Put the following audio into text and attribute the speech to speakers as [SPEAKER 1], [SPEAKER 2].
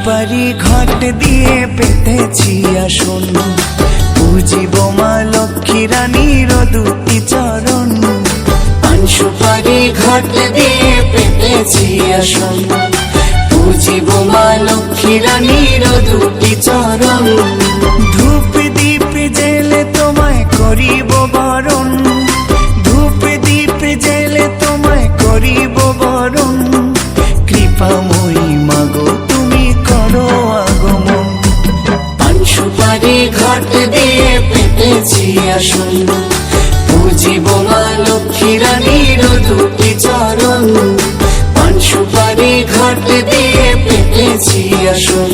[SPEAKER 1] সুপারি ঘট দিয়ে পেতেছি আসন, বুঝিব মা লক্ষ্মী রানীর দুটি চরণ। পান সুপারি ঘট দিয়ে পেতেছি আসন, বুঝিব মা লক্ষ্মী রানীর দুটি চরণ। ধূপ দীপ জেলে তোমায় করিব বরণ, ধূপ দীপ জেলে তোমায় করিব বরণ। কৃপাময়ী মাগো তুমি করো আগমন। পান সুপারি ঘট দিয়ে পেতেছি আসন, বুঝিব মা লক্ষ্মী রানীর দুটি চরণ। পান সুপারি ঘট দিয়ে পেতেছি আসন,